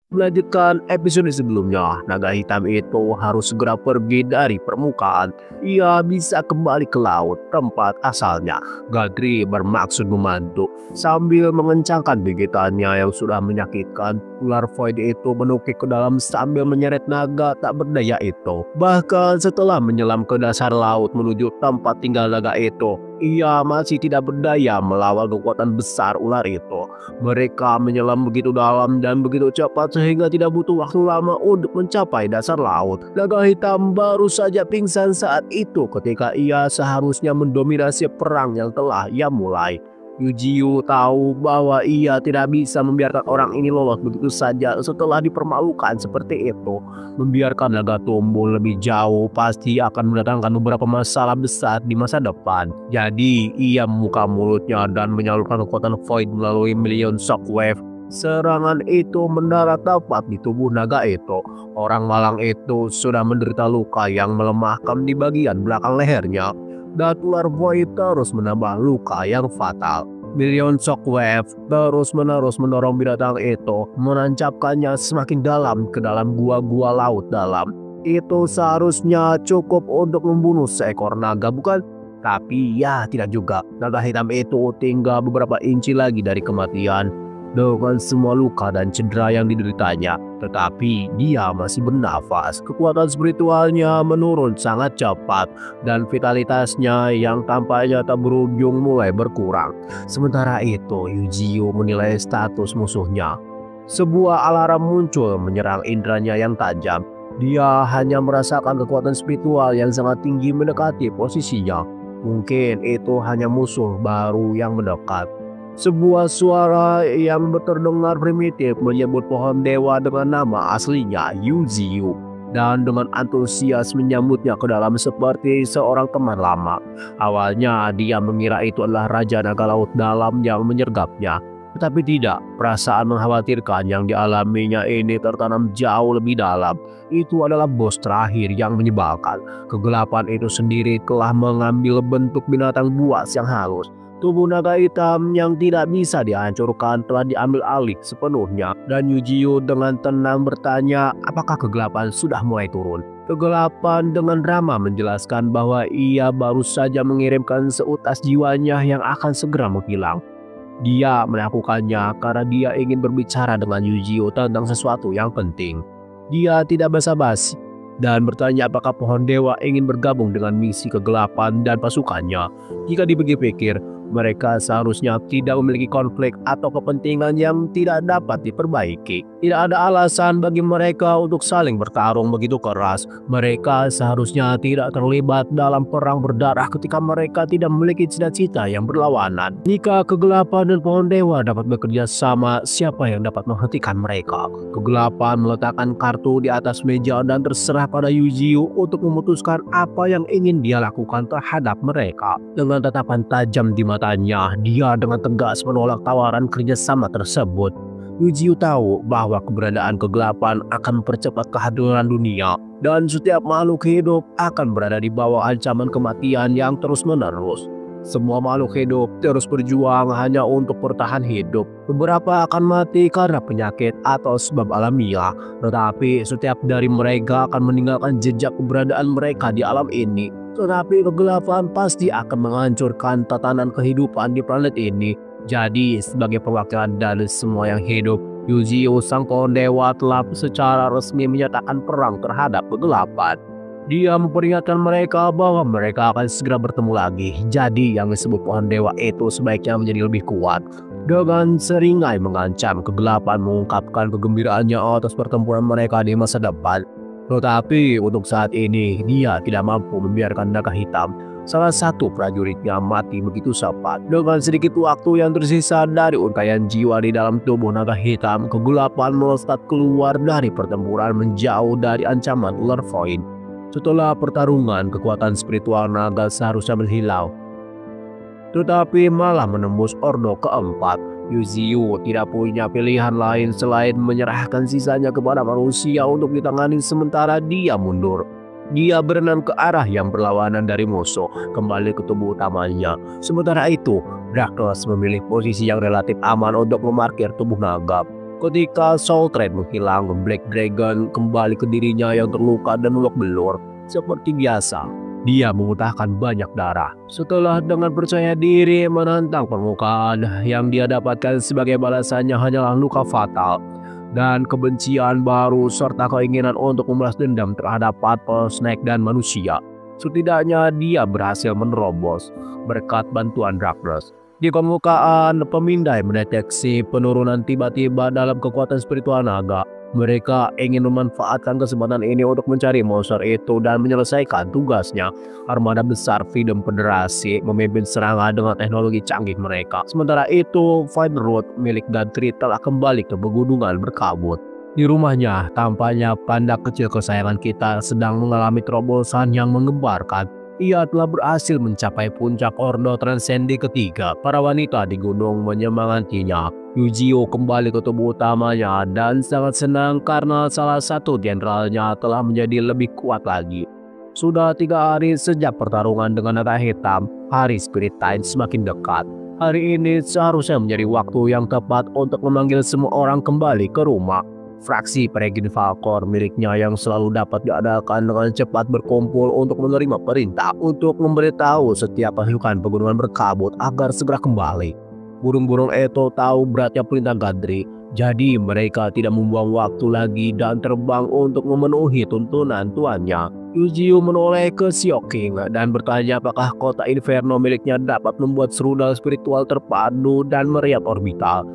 Melanjutkan episode sebelumnya, naga hitam itu harus segera pergi dari permukaan. Ia bisa kembali ke laut, tempat asalnya. Gadri bermaksud membantu. Sambil mengencangkan gigitannya yang sudah menyakitkan, ular void itu menukik ke dalam sambil menyeret naga tak berdaya itu. Bahkan setelah menyelam ke dasar laut menuju tempat tinggal naga itu, ia masih tidak berdaya melawan kekuatan besar ular itu. Mereka menyelam begitu dalam dan begitu cepat sehingga tidak butuh waktu lama untuk mencapai dasar laut. Naga hitam baru saja pingsan saat itu ketika ia seharusnya mendominasi perang yang telah ia mulai. Yujiu tahu bahwa ia tidak bisa membiarkan orang ini lolos begitu saja setelah dipermalukan seperti itu. Membiarkan naga tumbuh lebih jauh pasti akan mendatangkan beberapa masalah besar di masa depan. Jadi ia membuka mulutnya dan menyalurkan kekuatan void melalui million shockwave. Serangan itu mendarat tepat di tubuh naga itu. Orang malang itu sudah menderita luka yang melemahkan di bagian belakang lehernya. Dan ular void terus menambah luka yang fatal. Million shockwave terus-menerus mendorong binatang itu, menancapkannya semakin dalam ke dalam gua-gua laut dalam. Itu seharusnya cukup untuk membunuh seekor naga, bukan? Tapi ya tidak juga. Naga hitam itu tinggal beberapa inci lagi dari kematian dengan semua luka dan cedera yang dideritanya. Tetapi dia masih bernafas. Kekuatan spiritualnya menurun sangat cepat dan vitalitasnya yang tampaknya tak berujung mulai berkurang. Sementara itu, Yujiu menilai status musuhnya. Sebuah alarm muncul menyerang indranya yang tajam. Dia hanya merasakan kekuatan spiritual yang sangat tinggi mendekati posisinya. Mungkin itu hanya musuh baru yang mendekat. Sebuah suara yang terdengar primitif menyebut pohon dewa dengan nama aslinya Yujiu, dan dengan antusias menyambutnya ke dalam seperti seorang teman lama. Awalnya dia mengira itu adalah Raja Naga Laut Dalam yang menyergapnya. Tetapi tidak, perasaan mengkhawatirkan yang dialaminya ini tertanam jauh lebih dalam. Itu adalah bos terakhir yang menyebalkan. Kegelapan itu sendiri telah mengambil bentuk binatang buas yang halus. Tubuh naga hitam yang tidak bisa dihancurkan telah diambil alih sepenuhnya. Dan Yujiu dengan tenang bertanya apakah kegelapan sudah mulai turun. Kegelapan dengan ramah menjelaskan bahwa ia baru saja mengirimkan seutas jiwanya yang akan segera menghilang. Dia melakukannya karena dia ingin berbicara dengan Yujiu tentang sesuatu yang penting. Dia tidak basa-basi dan bertanya apakah pohon dewa ingin bergabung dengan misi kegelapan dan pasukannya. Jika dipikir-pikir, mereka seharusnya tidak memiliki konflik atau kepentingan yang tidak dapat diperbaiki. Tidak ada alasan bagi mereka untuk saling bertarung begitu keras. Mereka seharusnya tidak terlibat dalam perang berdarah ketika mereka tidak memiliki cita-cita yang berlawanan. Jika kegelapan dan pohon dewa dapat bekerja sama, siapa yang dapat menghentikan mereka? Kegelapan meletakkan kartu di atas meja dan terserah pada Yujiu untuk memutuskan apa yang ingin dia lakukan terhadap mereka. Dengan tatapan tajam di matanya, dia dengan tegas menolak tawaran kerjasama tersebut. Yujiu tahu bahwa keberadaan kegelapan akan mempercepat kehadiran dunia dan setiap makhluk hidup akan berada di bawah ancaman kematian yang terus-menerus. Semua makhluk hidup terus berjuang hanya untuk bertahan hidup. Beberapa akan mati karena penyakit atau sebab alamiah, tetapi setiap dari mereka akan meninggalkan jejak keberadaan mereka di alam ini. Tetapi kegelapan pasti akan menghancurkan tatanan kehidupan di planet ini. Jadi sebagai perwakilan dari semua yang hidup, Yujiu sang pohon dewa telah secara resmi menyatakan perang terhadap kegelapan. Dia memperingatkan mereka bahwa mereka akan segera bertemu lagi. Jadi yang disebut pohon dewa itu sebaiknya menjadi lebih kuat. Dengan seringai mengancam, kegelapan mengungkapkan kegembiraannya atas pertempuran mereka di masa depan. Tetapi untuk saat ini dia tidak mampu membiarkan naga hitam, salah satu prajuritnya, mati begitu cepat. Dengan sedikit waktu yang tersisa dari untaian jiwa di dalam tubuh naga hitam, kegelapan melesat keluar dari pertempuran menjauh dari ancaman ular void. Setelah pertarungan, kekuatan spiritual naga seharusnya menghilang, tetapi malah menembus ordo keempat. Yujiu tidak punya pilihan lain selain menyerahkan sisanya kepada manusia untuk ditangani sementara dia mundur. Dia berenang ke arah yang berlawanan dari musuh, kembali ke tubuh utamanya. Sementara itu, Darkness memilih posisi yang relatif aman untuk memarkir tubuh naga. Ketika Soul Train menghilang, Black Dragon kembali ke dirinya yang terluka dan babak belur. Seperti biasa, dia memuntahkan banyak darah. Setelah dengan percaya diri menantang permukaan, yang dia dapatkan sebagai balasannya hanyalah luka fatal dan kebencian baru serta keinginan untuk membalas dendam terhadap Purple Snake dan manusia. Setidaknya dia berhasil menerobos berkat bantuan Darkness. Di permukaan, pemindai mendeteksi penurunan tiba-tiba dalam kekuatan spiritual naga. Mereka ingin memanfaatkan kesempatan ini untuk mencari monster itu dan menyelesaikan tugasnya. Armada besar Freedom Federasi memimpin serangan dengan teknologi canggih mereka. Sementara itu, Fine Road milik Gantry telah kembali ke pegunungan berkabut. Di rumahnya, tampaknya panda kecil kesayangan kita sedang mengalami terobosan yang menggemparkan. Ia telah berhasil mencapai puncak Ordo Transcendi ketiga. Para wanita di gunung menyemangatnya. Yujio kembali ke tubuh utamanya dan sangat senang karena salah satu jenderalnya telah menjadi lebih kuat lagi. Sudah 3 hari sejak pertarungan dengan naga hitam, hari Spirit Time semakin dekat. Hari ini seharusnya menjadi waktu yang tepat untuk memanggil semua orang kembali ke rumah. Fraksi Peregrine Falcor miliknya yang selalu dapat diadakan dengan cepat berkumpul untuk menerima perintah untuk memberitahu setiap pasukan pegunungan berkabut agar segera kembali. Burung-burung itu tahu beratnya perintah Gantry, jadi mereka tidak membuang waktu lagi dan terbang untuk memenuhi tuntunan tuannya. Yujio menoleh ke Sioking dan bertanya apakah kota Inferno miliknya dapat membuat serudal spiritual terpadu dan meriam orbital.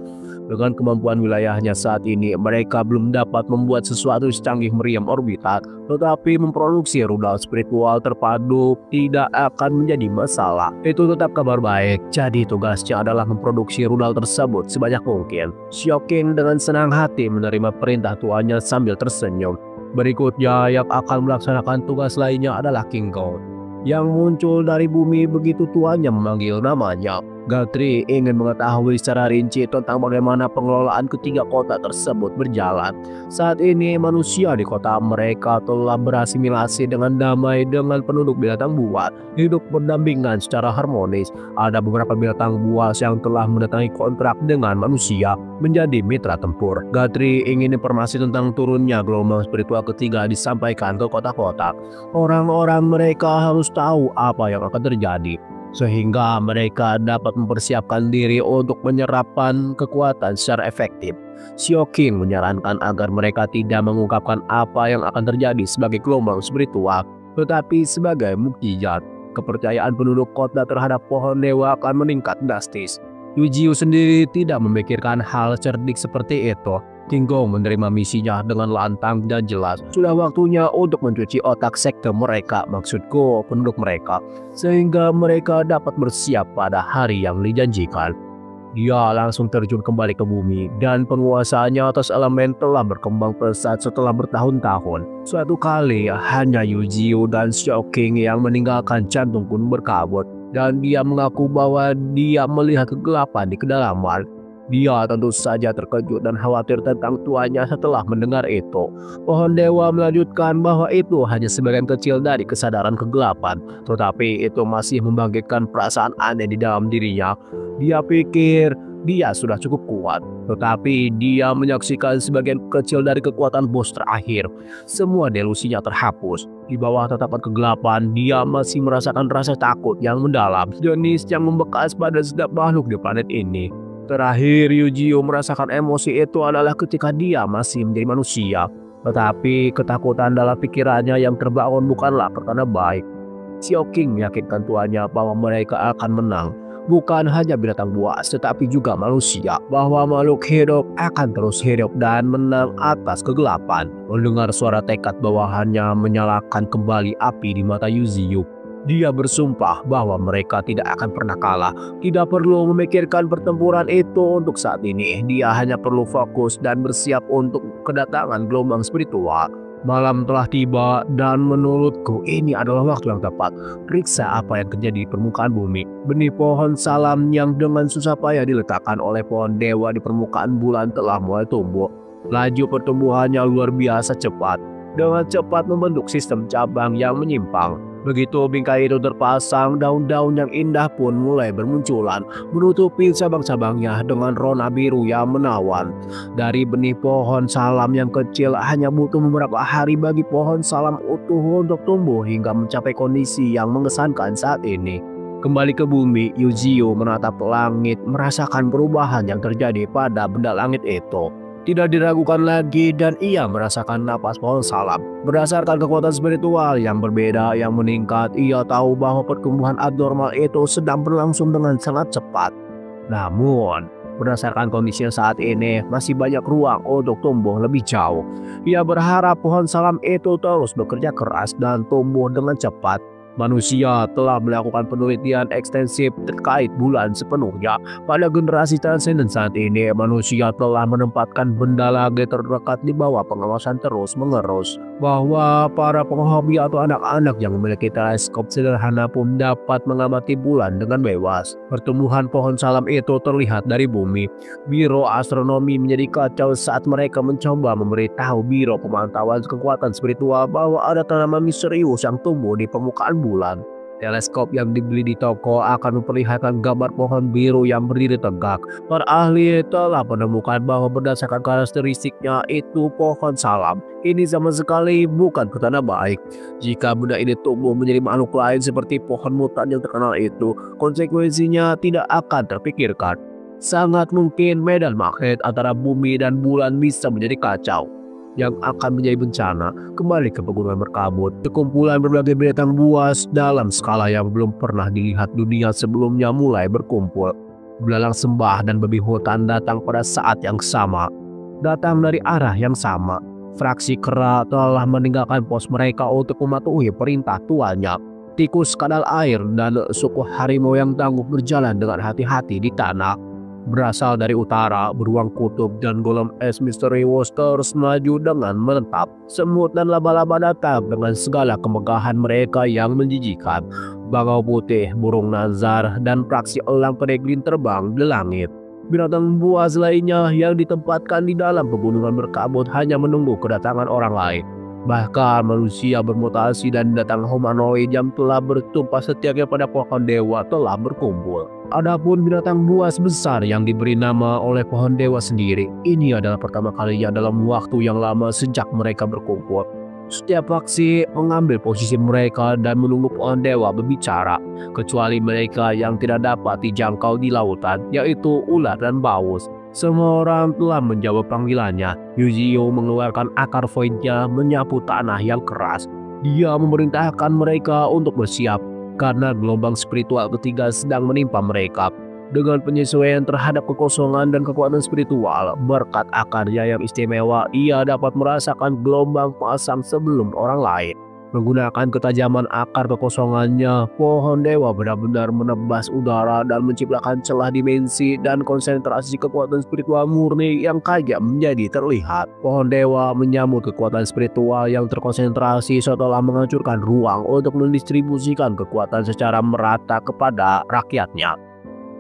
Dengan kemampuan wilayahnya saat ini, mereka belum dapat membuat sesuatu secanggih meriam orbital, tetapi memproduksi rudal spiritual terpadu tidak akan menjadi masalah. Itu tetap kabar baik, jadi tugasnya adalah memproduksi rudal tersebut sebanyak mungkin. Sioking dengan senang hati menerima perintah tuannya sambil tersenyum. Berikutnya yang akan melaksanakan tugas lainnya adalah King Gold, yang muncul dari bumi begitu tuannya memanggil namanya. Gantry ingin mengetahui secara rinci tentang bagaimana pengelolaan ketiga kota tersebut berjalan. Saat ini manusia di kota mereka telah berasimilasi dengan damai dengan penduduk binatang buas, hidup berdampingan secara harmonis. Ada beberapa binatang buas yang telah mendatangi kontrak dengan manusia menjadi mitra tempur. Gantry ingin informasi tentang turunnya gelombang spiritual ketiga disampaikan ke kota-kota. Orang-orang mereka harus tahu apa yang akan terjadi, sehingga mereka dapat mempersiapkan diri untuk menyerapkan kekuatan secara efektif. Sioking menyarankan agar mereka tidak mengungkapkan apa yang akan terjadi sebagai gelombang spiritual, tetapi sebagai mukjizat. Kepercayaan penduduk kota terhadap pohon dewa akan meningkat drastis. Yujio sendiri tidak memikirkan hal cerdik seperti itu. King Gong menerima misinya dengan lantang dan jelas. Sudah waktunya untuk mencuci otak sekte mereka, maksudku penduduk mereka, sehingga mereka dapat bersiap pada hari yang dijanjikan. Dia langsung terjun kembali ke bumi dan penguasaannya atas elemen telah berkembang pesat setelah bertahun-tahun. Suatu kali hanya Yujio dan Sioking yang meninggalkan jantung gunung berkabut, dan dia mengaku bahwa dia melihat kegelapan di kedalaman. Dia tentu saja terkejut dan khawatir tentang tuannya setelah mendengar itu. Pohon dewa melanjutkan bahwa itu hanya sebagian kecil dari kesadaran kegelapan, tetapi itu masih membangkitkan perasaan aneh di dalam dirinya. Dia pikir dia sudah cukup kuat, tetapi dia menyaksikan sebagian kecil dari kekuatan bos terakhir. Semua delusinya terhapus. Di bawah tatapan kegelapan, dia masih merasakan rasa takut yang mendalam, jenis yang membekas pada setiap makhluk di planet ini. Terakhir, Yujio merasakan emosi itu adalah ketika dia masih menjadi manusia. Tetapi ketakutan dalam pikirannya yang terbangun bukanlah pertanda baik. Sioking meyakinkan tuannya bahwa mereka akan menang. Bukan hanya binatang buas, tetapi juga manusia. Bahwa makhluk hidup akan terus hidup dan menang atas kegelapan. Mendengar suara tekad bawahannya menyalakan kembali api di mata Yujio. Dia bersumpah bahwa mereka tidak akan pernah kalah. Tidak perlu memikirkan pertempuran itu untuk saat ini. Dia hanya perlu fokus dan bersiap untuk kedatangan gelombang spiritual. Malam telah tiba dan menurutku ini adalah waktu yang tepat. Periksa apa yang terjadi di permukaan bumi. Benih pohon salam yang dengan susah payah diletakkan oleh pohon dewa di permukaan bulan telah mulai tumbuh. Laju pertumbuhannya luar biasa cepat. Dengan cepat membentuk sistem cabang yang menyimpang. Begitu bingkai itu terpasang, daun-daun yang indah pun mulai bermunculan, menutupi cabang-cabangnya dengan rona biru yang menawan. Dari benih pohon salam yang kecil, hanya butuh beberapa hari bagi pohon salam utuh untuk tumbuh hingga mencapai kondisi yang mengesankan saat ini. Kembali ke bumi, Yuzio menatap langit, merasakan perubahan yang terjadi pada benda langit itu. Tidak diragukan lagi dan ia merasakan napas pohon salam. Berdasarkan kekuatan spiritual yang berbeda yang meningkat, ia tahu bahwa pertumbuhan abnormal itu sedang berlangsung dengan sangat cepat. Namun, berdasarkan kondisi saat ini, masih banyak ruang untuk tumbuh lebih jauh. Ia berharap pohon salam itu terus bekerja keras dan tumbuh dengan cepat. Manusia telah melakukan penelitian ekstensif terkait bulan sepenuhnya. Pada generasi transenden saat ini, manusia telah menempatkan benda langit terdekat di bawah pengawasan terus-menerus. Bahwa para penghobi atau anak-anak yang memiliki teleskop sederhana pun dapat mengamati bulan dengan bebas. Pertumbuhan pohon salam itu terlihat dari bumi. Biro astronomi menjadi kacau saat mereka mencoba memberitahu Biro Pemantauan Kekuatan Spiritual bahwa ada tanaman misterius yang tumbuh di permukaan bulan. Teleskop yang dibeli di toko akan memperlihatkan gambar pohon biru yang berdiri tegak. Para ahli telah menemukan bahwa berdasarkan karakteristiknya itu pohon salam. Ini sama sekali bukan petanda baik. Jika benda ini tumbuh menjadi makhluk lain seperti pohon mutan yang terkenal itu, konsekuensinya tidak akan terpikirkan. Sangat mungkin medan magnet antara bumi dan bulan bisa menjadi kacau yang akan menjadi bencana. Kembali ke pegunungan berkabut, sekumpulan berbagai binatang buas dalam skala yang belum pernah dilihat dunia sebelumnya mulai berkumpul. Belalang sembah dan babi hutan datang pada saat yang sama, datang dari arah yang sama. Fraksi kera telah meninggalkan pos mereka untuk mematuhi perintah tuannya. Tikus kadal air dan suku harimau yang tangguh berjalan dengan hati-hati di tanah. Berasal dari utara, beruang kutub dan golem es misterius terus maju dengan menetap. Semut dan laba-laba datang dengan segala kemegahan mereka yang menjijikan. Bangau putih, burung nazar, dan praksi elang peregrine terbang di langit. Binatang buas lainnya yang ditempatkan di dalam pegunungan berkabut hanya menunggu kedatangan orang lain. Bahkan manusia bermutasi dan datang humanoid yang telah bertumpah setianya pada pohon dewa telah berkumpul. Adapun binatang buas besar yang diberi nama oleh pohon dewa sendiri, ini adalah pertama kalinya dalam waktu yang lama sejak mereka berkumpul. Setiap faksi mengambil posisi mereka dan menunggu pohon dewa berbicara, kecuali mereka yang tidak dapat dijangkau di lautan, yaitu ular dan paus. Semua orang telah menjawab panggilannya. Yuzio mengeluarkan akar voidnya menyapu tanah yang keras. Dia memerintahkan mereka untuk bersiap karena gelombang spiritual ketiga sedang menimpa mereka. Dengan penyesuaian terhadap kekosongan dan kekuatan spiritual, berkat akarnya yang istimewa, ia dapat merasakan gelombang pasang sebelum orang lain. Menggunakan ketajaman akar kekosongannya, pohon dewa benar-benar menebas udara dan menciptakan celah dimensi dan konsentrasi kekuatan spiritual murni yang kaya menjadi terlihat. Pohon dewa menyambut kekuatan spiritual yang terkonsentrasi setelah menghancurkan ruang untuk mendistribusikan kekuatan secara merata kepada rakyatnya.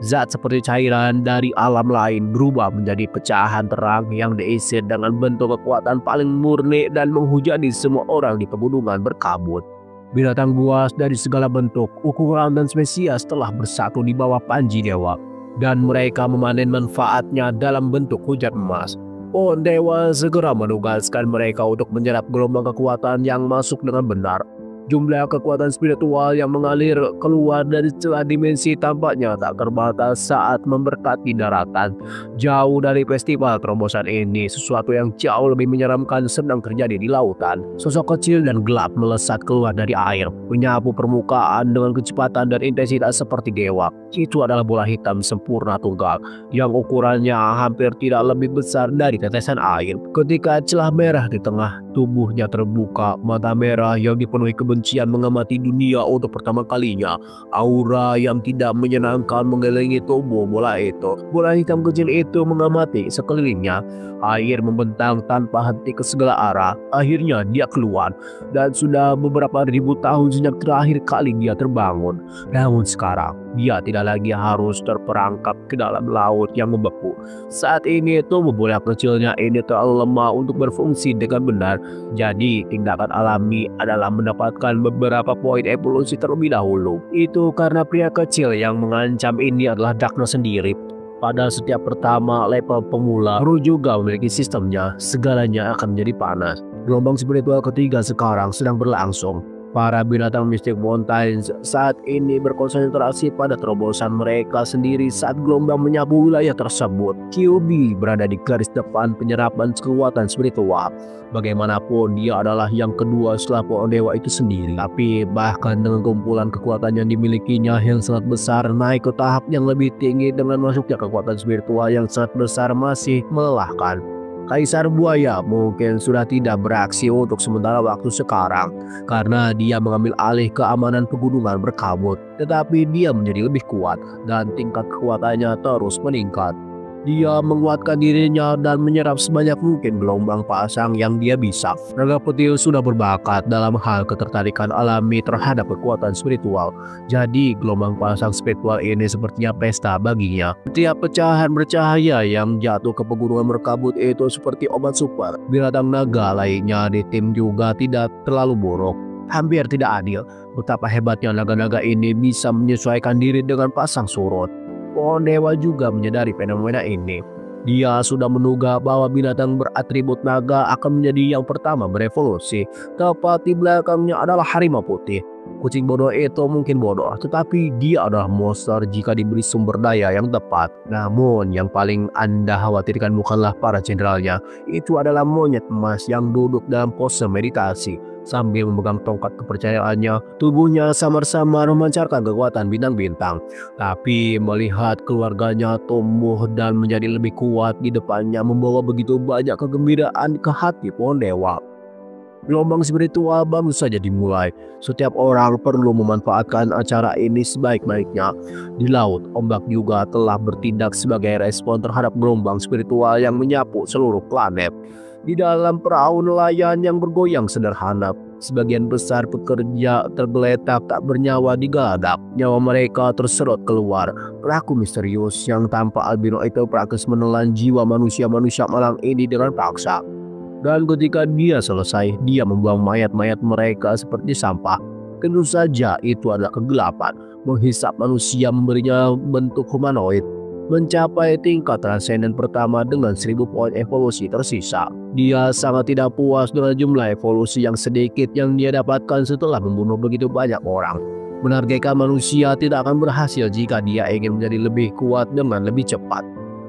Zat seperti cairan dari alam lain berubah menjadi pecahan terang yang diisi dengan bentuk kekuatan paling murni dan menghujani semua orang di pegunungan berkabut. Binatang buas dari segala bentuk, ukuran dan spesies telah bersatu di bawah panji dewa, dan mereka memanen manfaatnya dalam bentuk hujan emas. Pohon dewa segera menugaskan mereka untuk menyerap gelombang kekuatan yang masuk dengan benar. Jumlah kekuatan spiritual yang mengalir keluar dari celah dimensi tampaknya tak terbatas saat memberkati daratan. Jauh dari festival terobosan ini, sesuatu yang jauh lebih menyeramkan sedang terjadi di lautan. Sosok kecil dan gelap melesat keluar dari air, menyapu permukaan dengan kecepatan dan intensitas seperti dewa. Itu adalah bola hitam sempurna tunggal, yang ukurannya hampir tidak lebih besar dari tetesan air. Ketika celah merah di tengah tubuhnya terbuka, mata merah yang dipenuhi kebencian mengamati dunia untuk pertama kalinya. Aura yang tidak menyenangkan mengelilingi tubuh bola itu. Bola hitam kecil itu mengamati sekelilingnya. Air membentang tanpa henti ke segala arah. Akhirnya dia keluar, dan sudah beberapa ribu tahun sejak terakhir kali dia terbangun. Namun sekarang dia tidak lagi harus terperangkap ke dalam laut yang membeku. Saat ini tubuh bola kecilnya ini terlalu lemah untuk berfungsi dengan benar. Jadi tindakan alami adalah mendapatkan beberapa poin evolusi terlebih dahulu. Itu karena pria kecil yang mengancam ini adalah Darkness sendiri. Pada setiap pertama level pemula, Ru juga memiliki sistemnya, segalanya akan menjadi panas. Gelombang spiritual ketiga sekarang sedang berlangsung. Para binatang Mystic Mountains saat ini berkonsentrasi pada terobosan mereka sendiri saat gelombang menyapu wilayah tersebut. QB berada di garis depan penyerapan kekuatan spiritual. Bagaimanapun dia adalah yang kedua setelah pohon dewa itu sendiri. Tapi bahkan dengan kumpulan kekuatan yang dimilikinya yang sangat besar, naik ke tahap yang lebih tinggi dengan masuknya kekuatan spiritual yang sangat besar masih melelahkan. Kaisar Buaya mungkin sudah tidak beraksi untuk sementara waktu sekarang karena dia mengambil alih keamanan pegunungan berkabut, tetapi dia menjadi lebih kuat dan tingkat kekuatannya terus meningkat. Dia menguatkan dirinya dan menyerap sebanyak mungkin gelombang pasang yang dia bisa. Naga Putih sudah berbakat dalam hal ketertarikan alami terhadap kekuatan spiritual. Jadi gelombang pasang spiritual ini sepertinya pesta baginya. Setiap pecahan bercahaya yang jatuh ke pegunungan berkabut itu seperti obat super. Binatang naga lainnya di tim juga tidak terlalu buruk. Hampir tidak adil betapa hebatnya naga-naga ini bisa menyesuaikan diri dengan pasang surut. Pohon dewa juga menyadari fenomena ini. Dia sudah menduga bahwa binatang beratribut naga akan menjadi yang pertama berevolusi. Tepat di belakangnya adalah harimau putih. Kucing bodoh itu mungkin bodoh, tetapi dia adalah monster jika diberi sumber daya yang tepat. Namun yang paling Anda khawatirkan bukanlah para jenderalnya. Itu adalah monyet emas yang duduk dalam pose meditasi. Sambil memegang tongkat kepercayaannya, tubuhnya samar-samar memancarkan kekuatan bintang-bintang. Tapi melihat keluarganya tumbuh dan menjadi lebih kuat di depannya membawa begitu banyak kegembiraan ke hati pohon dewa. Gelombang spiritual baru saja dimulai. Setiap orang perlu memanfaatkan acara ini sebaik-baiknya. Di laut, ombak juga telah bertindak sebagai respon terhadap gelombang spiritual yang menyapu seluruh planet. Di dalam perahu nelayan yang bergoyang sederhana, sebagian besar pekerja tergeletak tak bernyawa di geladak. Nyawa mereka terserot keluar. Pelaku misterius yang tanpa albino itu praktis menelan jiwa manusia-manusia malang ini dengan paksa. Dan ketika dia selesai, dia membuang mayat-mayat mereka seperti sampah. Tentu saja itu adalah kegelapan. Menghisap manusia memberinya bentuk humanoid. Mencapai tingkat transenden pertama dengan 1000 poin evolusi tersisa. Dia sangat tidak puas dengan jumlah evolusi yang sedikit yang dia dapatkan setelah membunuh begitu banyak orang. Menargetkan manusia tidak akan berhasil jika dia ingin menjadi lebih kuat dengan lebih cepat.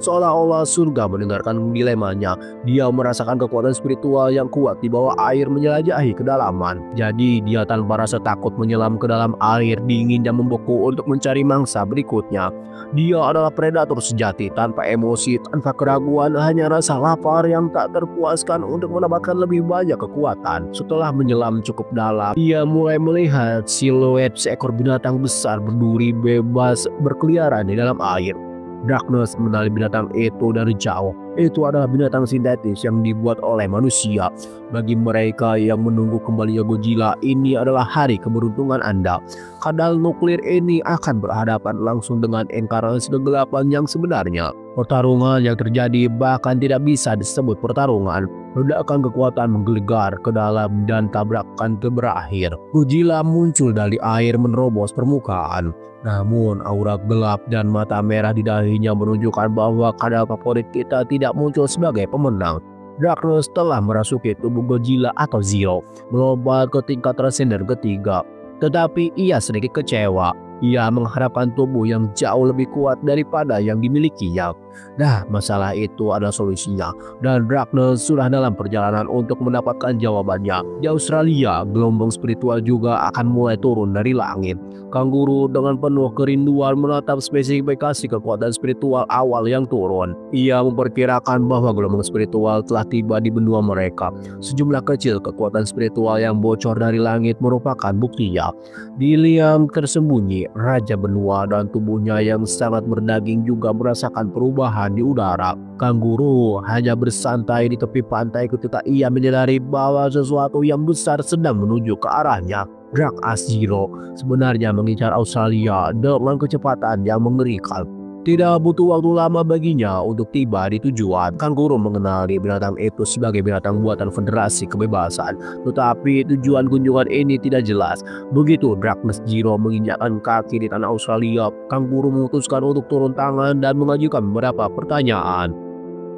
Seolah-olah surga mendengarkan dilemanya. Dia merasakan kekuatan spiritual yang kuat di bawah air menjelajahi kedalaman. Jadi dia tanpa rasa takut menyelam ke dalam air dingin dan membeku untuk mencari mangsa berikutnya. Dia adalah predator sejati tanpa emosi, tanpa keraguan, hanya rasa lapar yang tak terpuaskan untuk mendapatkan lebih banyak kekuatan. Setelah menyelam cukup dalam, dia mulai melihat siluet seekor binatang besar berduri bebas berkeliaran di dalam air. Darkness mengenali binatang itu dari jauh. Itu adalah binatang sintetis yang dibuat oleh manusia. Bagi mereka yang menunggu kembalinya Godzilla, ini adalah hari keberuntungan Anda. Kadal nuklir ini akan berhadapan langsung dengan inkarnasi kegelapan yang sebenarnya. Pertarungan yang terjadi bahkan tidak bisa disebut pertarungan. Ledakan kekuatan menggelegar ke dalam dan tabrakan berakhir. Godzilla muncul dari air menerobos permukaan. Namun aura gelap dan mata merah di dahinya menunjukkan bahwa kadal favorit kita tidak muncul sebagai pemenang. Darkness telah merasuki tubuh Godzilla atau Zero, melompat ke tingkat transcender ketiga. Tetapi ia sedikit kecewa. Ia mengharapkan tubuh yang jauh lebih kuat daripada yang dimilikinya. Nah, masalah itu ada solusinya. Dan Darkness sudah dalam perjalanan untuk mendapatkan jawabannya. Di Australia, gelombang spiritual juga akan mulai turun dari langit. Kanguru dengan penuh kerinduan menatap spesifikasi kekuatan spiritual awal yang turun. Ia memperkirakan bahwa gelombang spiritual telah tiba di benua mereka. Sejumlah kecil kekuatan spiritual yang bocor dari langit merupakan buktinya. Di liang tersembunyi, Raja Benua dan tubuhnya yang sangat berdaging juga merasakan perubahan di udara. Kanguru hanya bersantai di tepi pantai ketika ia menyadari bahwa sesuatu yang besar sedang menuju ke arahnya. Dark As Zero sebenarnya mengincar Australia dengan kecepatan yang mengerikan. Tidak butuh waktu lama baginya untuk tiba di tujuan. Kanguru mengenali binatang itu sebagai binatang buatan Federasi Kebebasan. Tetapi tujuan kunjungan ini tidak jelas. Begitu Darkness Zero menginjakkan kaki di tanah Australia, kanguru memutuskan untuk turun tangan dan mengajukan beberapa pertanyaan.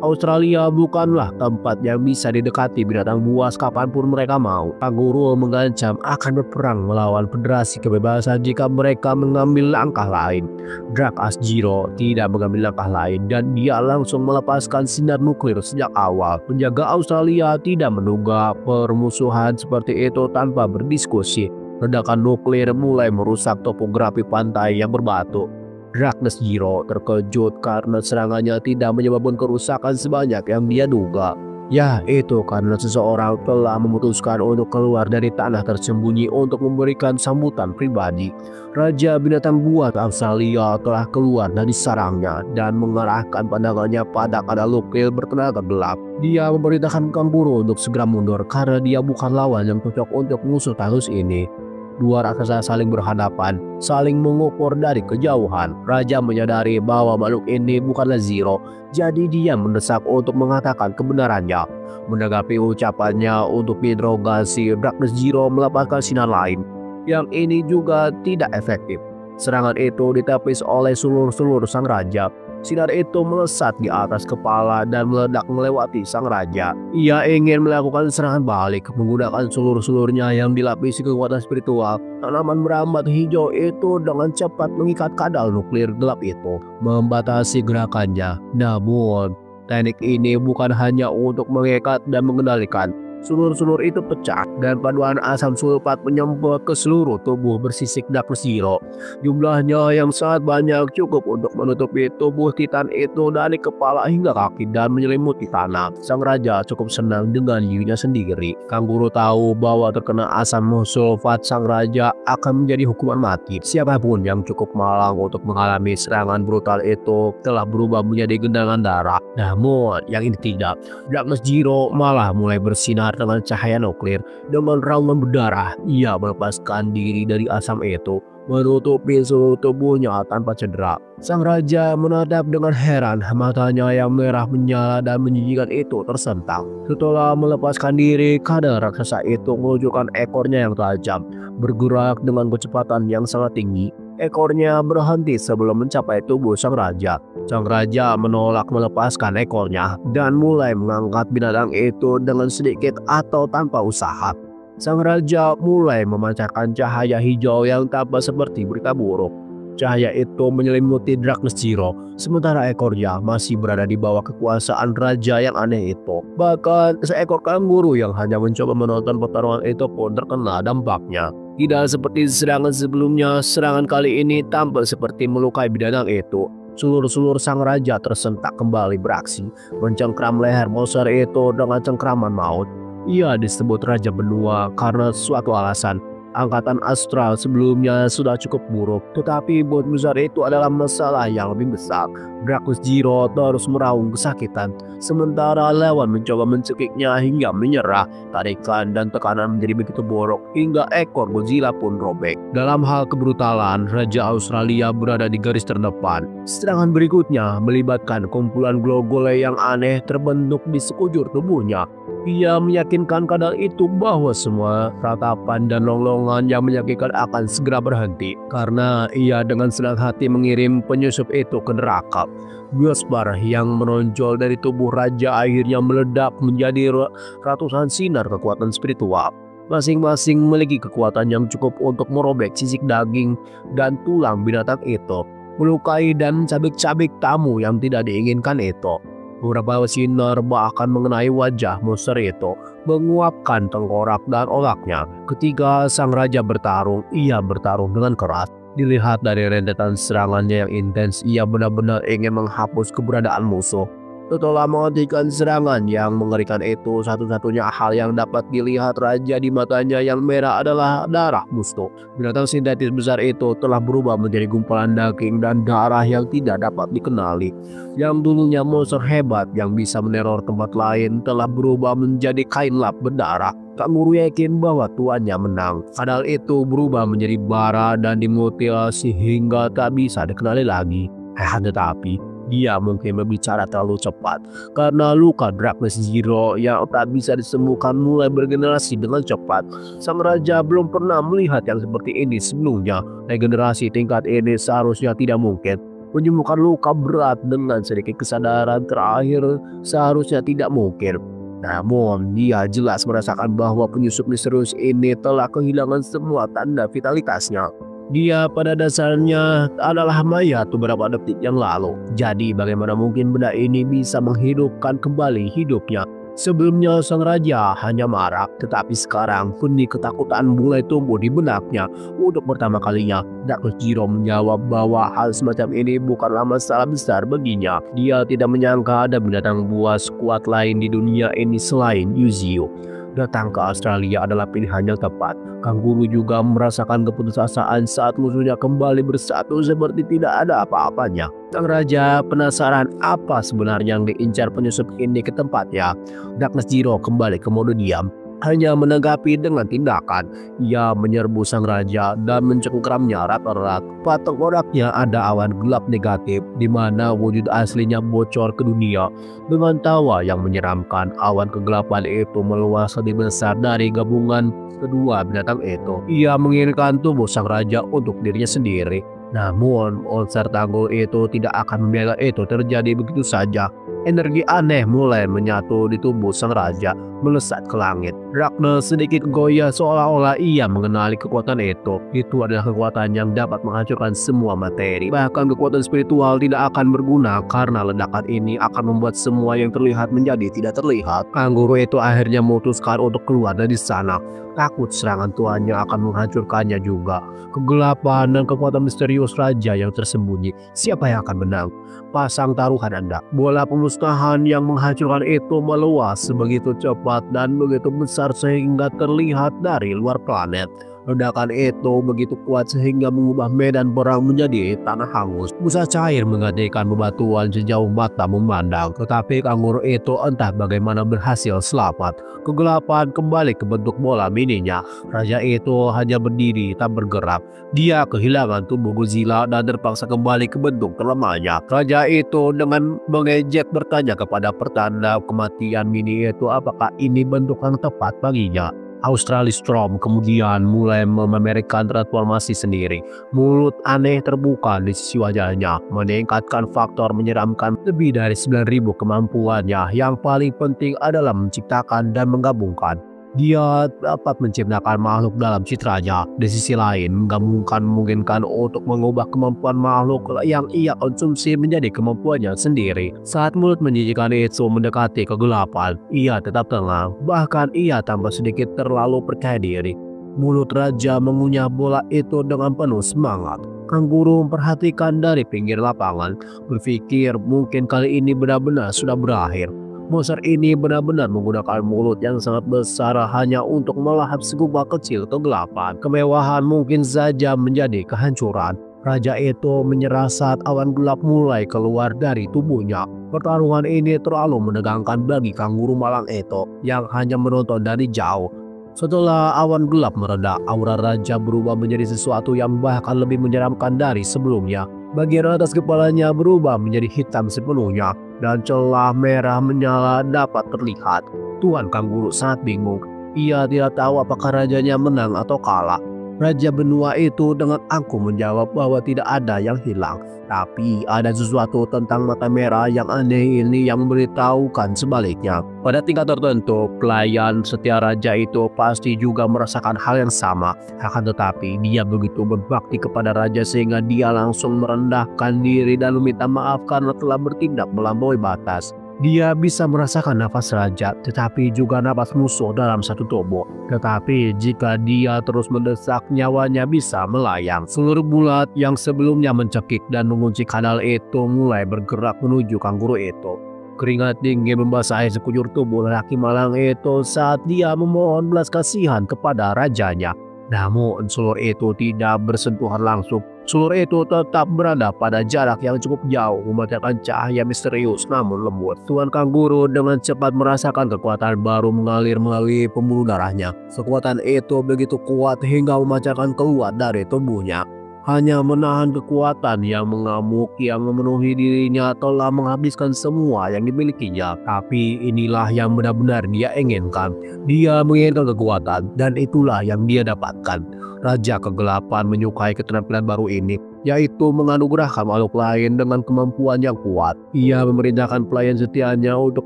Australia bukanlah tempat yang bisa didekati binatang buas kapanpun mereka mau. Kanguru mengancam akan berperang melawan Federasi Kebebasan jika mereka mengambil langkah lain. Darkness Zero tidak mengambil langkah lain dan dia langsung melepaskan sinar nuklir sejak awal. Penjaga Australia tidak menduga permusuhan seperti itu tanpa berdiskusi. Ledakan nuklir mulai merusak topografi pantai yang berbatu. Darkness Zero terkejut karena serangannya tidak menyebabkan kerusakan sebanyak yang dia duga. Ya, itu karena seseorang telah memutuskan untuk keluar dari tanah tersembunyi untuk memberikan sambutan pribadi. Raja binatang buas Australia telah keluar dari sarangnya dan mengarahkan pandangannya pada kadal nuklir bertenaga gelap. Dia memerintahkan kanguru untuk segera mundur karena dia bukan lawan yang cocok untuk musuh Thanos ini. Dua raksasa saling berhadapan, saling mengukur dari kejauhan. Raja menyadari bahwa makhluk ini bukanlah Zero, jadi dia mendesak untuk mengatakan kebenarannya. Menanggapi ucapannya untuk diinterogasi, Darkness Zero melepaskan sinar lain. Yang ini juga tidak efektif. Serangan itu ditepis oleh sulur-sulur sang raja. Sinar itu melesat di atas kepala dan meledak melewati sang raja. Ia ingin melakukan serangan balik menggunakan sulur-sulurnya yang dilapisi kekuatan spiritual. Tanaman berambat hijau itu dengan cepat mengikat kadal nuklir gelap itu, membatasi gerakannya. Namun, teknik ini bukan hanya untuk mengikat dan mengendalikan. Sulur-sulur itu pecah dan paduan asam sulfat menyemprot ke seluruh tubuh bersisik Darkness Zero. Jumlahnya yang sangat banyak cukup untuk menutupi tubuh Titan itu dari kepala hingga kaki dan menyelimuti tanah. Sang raja cukup senang dengan dirinya sendiri. Kanguru tahu bahwa terkena asam sulfat sang raja akan menjadi hukuman mati. Siapapun yang cukup malang untuk mengalami serangan brutal itu telah berubah menjadi genangan darah. Namun yang ini tidak. Darkness Zero malah mulai bersinar dengan cahaya nuklir. Dengan raungan berdarah, ia melepaskan diri dari asam itu, menutupi seluruh tubuhnya tanpa cedera. Sang raja menatap dengan heran, matanya yang merah menyala dan menjijikan itu tersentak. Setelah melepaskan diri, kadal raksasa itu menunjukkan ekornya yang tajam, bergerak dengan kecepatan yang sangat tinggi. Ekornya berhenti sebelum mencapai tubuh sang raja. Sang raja menolak melepaskan ekornya dan mulai mengangkat binatang itu dengan sedikit atau tanpa usaha. Sang raja mulai memancarkan cahaya hijau yang tampak seperti berita buruk. Cahaya itu menyelimuti Darkness Zero, sementara ekornya masih berada di bawah kekuasaan raja yang aneh itu. Bahkan seekor kanguru yang hanya mencoba menonton pertarungan itu pun terkena dampaknya. Tidak seperti serangan sebelumnya, serangan kali ini tampak seperti melukai binatang itu. Sulur-sulur sang raja tersentak kembali beraksi, mencengkram leher monster itu dengan cengkraman maut. Ia disebut Raja Benua karena suatu alasan. Angkatan astral sebelumnya sudah cukup buruk, tetapi bot besar itu adalah masalah yang lebih besar. Darkness Zero terus meraung kesakitan, sementara lawan mencoba mencekiknya hingga menyerah. Tarikan dan tekanan menjadi begitu buruk hingga ekor Godzilla pun robek. Dalam hal kebrutalan, Raja Australia berada di garis terdepan. Serangan berikutnya melibatkan kumpulan glogole yang aneh terbentuk di sekujur tubuhnya. Ia meyakinkan kadal itu bahwa semua ratapan dan longlongan yang menyakitkan akan segera berhenti karena ia dengan senang hati mengirim penyusup itu ke neraka. Biosbar yang menonjol dari tubuh raja akhirnya meledak menjadi ratusan sinar kekuatan spiritual. Masing-masing memiliki kekuatan yang cukup untuk merobek sisik daging dan tulang binatang itu, melukai dan mencabik-cabik tamu yang tidak diinginkan itu. Beberapa sinar bahkan mengenai wajah monster itu, menguapkan tengkorak dan otaknya. Ketika sang raja bertarung, ia bertarung dengan keras. Dilihat dari rentetan serangannya yang intens, ia benar-benar ingin menghapus keberadaan musuh. Setelah menghentikan serangan yang mengerikan itu, satu-satunya hal yang dapat dilihat raja di matanya yang merah adalah darah musuh. Binatang sintetis besar itu telah berubah menjadi gumpalan daging dan darah yang tidak dapat dikenali. Yang dulunya monster hebat yang bisa meneror tempat lain telah berubah menjadi kain lap berdarah. Kanguru yakin bahwa tuannya menang. Kadal itu berubah menjadi bara dan dimutilasi hingga tak bisa dikenali lagi. Tetapi dia mungkin berbicara terlalu cepat karena luka Darkness Zero yang tak bisa disembuhkan mulai bergenerasi dengan cepat. Sang raja belum pernah melihat yang seperti ini sebelumnya. Regenerasi tingkat ini seharusnya tidak mungkin. Menyembuhkan luka berat dengan sedikit kesadaran terakhir seharusnya tidak mungkin. Namun dia jelas merasakan bahwa penyusup misterius ini telah kehilangan semua tanda vitalitasnya. Dia pada dasarnya adalah mayat beberapa detik yang lalu. Jadi bagaimana mungkin benda ini bisa menghidupkan kembali hidupnya? Sebelumnya sang raja hanya marah, tetapi sekarang benih ketakutan mulai tumbuh di benaknya. Untuk pertama kalinya, Darkness Zero menjawab bahwa hal semacam ini bukanlah masalah besar baginya. Dia tidak menyangka ada binatang buas kuat lain di dunia ini selain Yuzio. Datang ke Australia adalah pilihan yang tepat. Kang Guru juga merasakan keputusasaan saat musuhnya kembali bersatu seperti tidak ada apa-apanya. Sang raja penasaran apa sebenarnya yang diincar penyusup ini ke tempatnya. Darkness Zero kembali ke mode diam, hanya menanggapi dengan tindakan. Ia menyerbu sang raja dan mencengkramnya erat-erat. Patok oraknya ada awan gelap negatif di mana wujud aslinya bocor ke dunia. Dengan tawa yang menyeramkan, awan kegelapan itu meluas lebih besar dari gabungan kedua binatang itu. Ia menginginkan tubuh sang raja untuk dirinya sendiri. Namun, monster tangguh itu tidak akan membiarkan itu terjadi begitu saja. Energi aneh mulai menyatu di tubuh sang raja, melesat ke langit. Ragnar sedikit goyah seolah-olah ia mengenali kekuatan itu. Itu adalah kekuatan yang dapat menghancurkan semua materi. Bahkan kekuatan spiritual tidak akan berguna karena ledakan ini akan membuat semua yang terlihat menjadi tidak terlihat. Kangguru itu akhirnya memutuskan untuk keluar dari sana. Takut serangan tuannya akan menghancurkannya juga. Kegelapan dan kekuatan misterius raja yang tersembunyi. Siapa yang akan menang? Pasang taruhan Anda. Bola pemusnahan yang menghancurkan itu meluas begitu cepat dan begitu besar sehingga terlihat dari luar planet. Ledakan itu begitu kuat sehingga mengubah medan perang menjadi tanah hangus. Busa cair menggantikan bebatuan sejauh mata memandang. Tetapi kanguru itu entah bagaimana berhasil selamat. Kegelapan kembali ke bentuk bola mininya. Raja itu hanya berdiri tak bergerak. Dia kehilangan tubuh Godzilla dan terpaksa kembali ke bentuk terlemahnya. Raja itu dengan mengejek bertanya kepada pertanda kematian mini itu apakah ini bentuk yang tepat baginya. Australistrom kemudian mulai memamerkan transformasi sendiri. Mulut aneh terbuka di sisi wajahnya, meningkatkan faktor menyeramkan lebih dari 9.000 kemampuannya. Yang paling penting adalah menciptakan dan menggabungkan. Dia dapat menciptakan makhluk dalam citranya. Di sisi lain, menggabungkan memungkinkan untuk mengubah kemampuan makhluk yang ia konsumsi menjadi kemampuannya sendiri. Saat mulut menjijikan itu mendekati kegelapan, ia tetap tenang. Bahkan ia tambah sedikit terlalu percaya diri. Mulut raja mengunyah bola itu dengan penuh semangat. Kangguru memperhatikan dari pinggir lapangan, berpikir mungkin kali ini benar-benar sudah berakhir. Monster ini benar-benar menggunakan mulut yang sangat besar hanya untuk melahap segumpal kecil kegelapan. Kemewahan mungkin saja menjadi kehancuran. Raja itu menyerah saat awan gelap mulai keluar dari tubuhnya. Pertarungan ini terlalu menegangkan bagi kanguru malang itu yang hanya menonton dari jauh. Setelah awan gelap mereda, aura raja berubah menjadi sesuatu yang bahkan lebih menyeramkan dari sebelumnya. Bagian atas kepalanya berubah menjadi hitam sepenuhnya dan celah merah menyala dapat terlihat. Tuan Kangguru sangat bingung. Ia tidak tahu apakah rajanya menang atau kalah. Raja benua itu dengan angkuh menjawab bahwa tidak ada yang hilang. Tapi ada sesuatu tentang mata merah yang aneh ini yang memberitahukan sebaliknya. Pada tingkat tertentu, pelayan setia raja itu pasti juga merasakan hal yang sama. Akan tetapi dia begitu berbakti kepada raja sehingga dia langsung merendahkan diri dan meminta maaf karena telah bertindak melampaui batas. Dia bisa merasakan nafas raja, tetapi juga nafas musuh dalam satu tubuh. Tetapi jika dia terus mendesak, nyawanya bisa melayang. Seluruh bulat yang sebelumnya mencekik dan mengunci kanal itu mulai bergerak menuju kanguru itu. Keringat dingin membasahi sekujur tubuh lelaki malang itu saat dia memohon belas kasihan kepada rajanya. Namun seluruh itu tidak bersentuhan langsung. Seluruh itu tetap berada pada jarak yang cukup jauh, memancarkan cahaya misterius namun lembut. Tuan Kangguru dengan cepat merasakan kekuatan baru mengalir melalui pembuluh darahnya. Kekuatan itu begitu kuat hingga memancarkan keluar dari tubuhnya. hanya menahan kekuatan yang mengamuk yang memenuhi dirinya telah menghabiskan semua yang dimilikinya. Tapi inilah yang benar-benar dia inginkan. Dia menginginkan kekuatan dan itulah yang dia dapatkan. Raja Kegelapan menyukai keterampilan baru ini, yaitu menganugerahkan makhluk lain dengan kemampuan yang kuat. Ia memerintahkan pelayan setianya untuk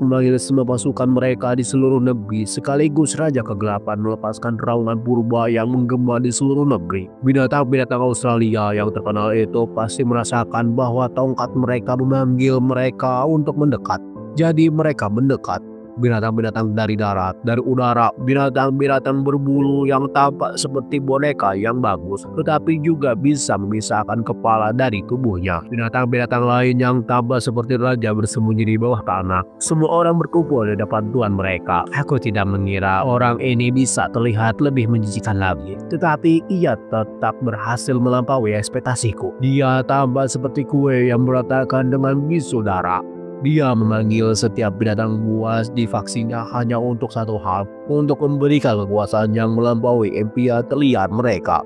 memanggil semua pasukan mereka di seluruh negeri, sekaligus Raja Kegelapan melepaskan raungan purba yang menggema di seluruh negeri. Binatang-binatang Australia yang terkenal itu pasti merasakan bahwa tongkat mereka memanggil mereka untuk mendekat. Jadi mereka mendekat. Binatang-binatang dari darat, dari udara, binatang-binatang berbulu yang tampak seperti boneka yang bagus, tetapi juga bisa memisahkan kepala dari tubuhnya. Binatang-binatang lain yang tampak seperti raja bersembunyi di bawah tanah. Semua orang berkumpul di depan tuan mereka. Aku tidak mengira orang ini bisa terlihat lebih menjijikan lagi, tetapi ia tetap berhasil melampaui ekspektasiku. Dia tampak seperti kue yang berantakan dengan bisu darah. Dia memanggil setiap binatang buas di faksinya hanya untuk satu hal, untuk memberikan kekuasaan yang melampaui impian terlihat mereka.